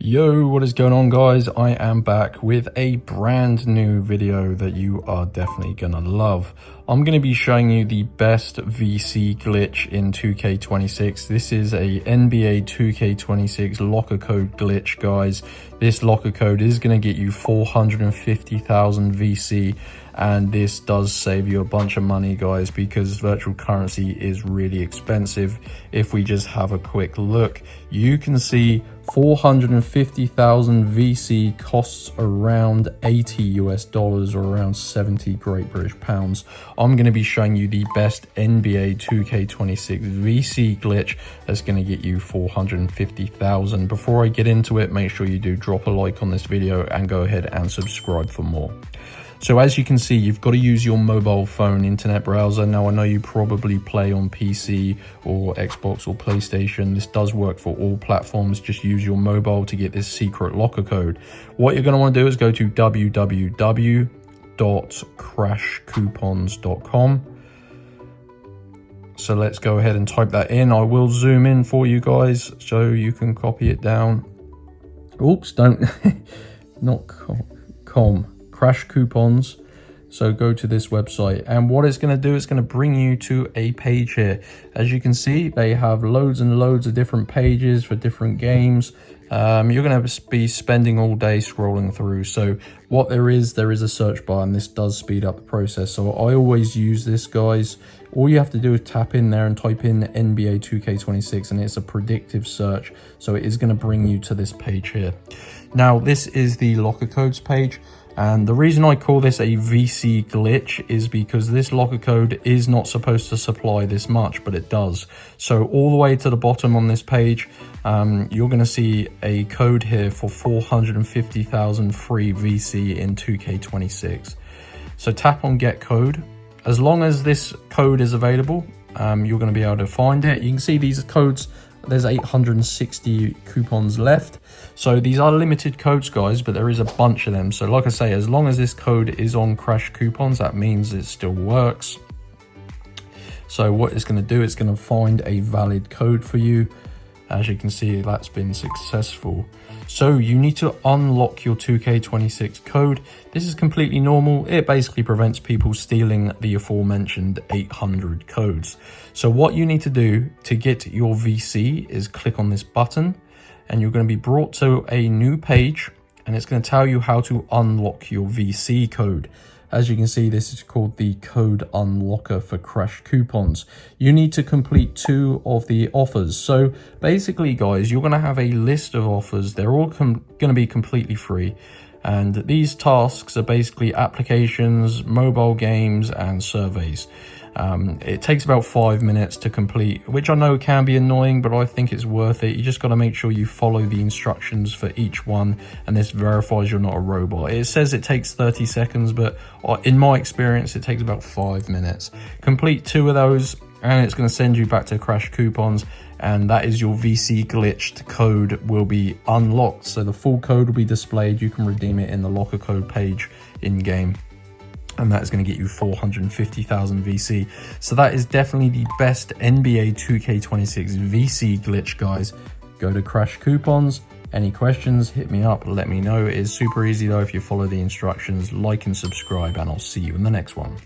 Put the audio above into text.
Yo, what is going on, guys? I am back with a brand new video that you are definitely gonna love. I'm gonna be showing you the best VC glitch in 2K26. This is a NBA 2K26 locker code glitch, guys. This locker code is gonna get you 450,000 VC, and this does save you a bunch of money, guys, because virtual currency is really expensive. If we just have a quick look, you can see 450,000 VC costs around 80 US dollars, or around 70 Great British pounds. I'm going to be showing you the best NBA 2K26 VC glitch that's going to get you 450,000. Before I get into it, make sure you do drop a like on this video and go ahead and subscribe for more. So as you can see, you've got to use your mobile phone internet browser. Now, I know you probably play on PC or Xbox or PlayStation. This does work for all platforms. Just use your mobile to get this secret locker code. What you're going to want to do is go to www.crashcoupons.com. So let's go ahead and type that in. I will zoom in for you guys so you can copy it down. Oops, don't, not com. Crash Coupons. So go to this website, and what it's going to do, it's going to bring you to a page here. As you can see, they have loads and loads of different pages for different games. You're going to be spending all day scrolling through. So what there is a search bar, and this does speed up the process. So I always use this, guys. All you have to do is tap in there and type in NBA 2K26, and it's a predictive search. So it is going to bring you to this page here. Now, this is the locker codes page. And the reason I call this a VC glitch is because this locker code is not supposed to supply this much, but it does. So all the way to the bottom on this page, you're going to see a code here for 450,000 free VC in 2K26. So tap on get code. As long as this code is available, you're going to be able to find it. You can see these codes. There's 860 coupons left. So these are limited codes, guys, but there is a bunch of them. So like I say, as long as this code is on Crash Coupons, that means it still works. So what it's going to do, it's going to find a valid code for you. As you can see, that's been successful. So you need to unlock your 2K26 code. This is completely normal. It basically prevents people stealing the aforementioned 800 codes. So what you need to do to get your VC is click on this button, and you're going to be brought to a new page, and it's going to tell you how to unlock your VC code. As you can see, this is called the code unlocker for Crash Coupons. You need to complete 2 of the offers. So basically, guys, you're going to have a list of offers. They're all going to be completely free. And these tasks are basically applications, mobile games, and surveys. It takes about 5 minutes to complete, which I know can be annoying, but I think it's worth it. You just got to make sure you follow the instructions for each one, and this verifies you're not a robot. It says it takes 30 seconds, but in my experience, it takes about 5 minutes. Complete 2 of those, and it's going to send you back to Crash Coupons, and that is your VC glitched code will be unlocked. So the full code will be displayed. You can redeem it in the locker code page in game, and that is going to get you 450,000 VC. So that is definitely the best NBA 2K26 VC glitch, guys. Go to Crash Coupons. Any questions, hit me up, let me know. It is super easy though if you follow the instructions. Like and subscribe, and I'll see you in the next one.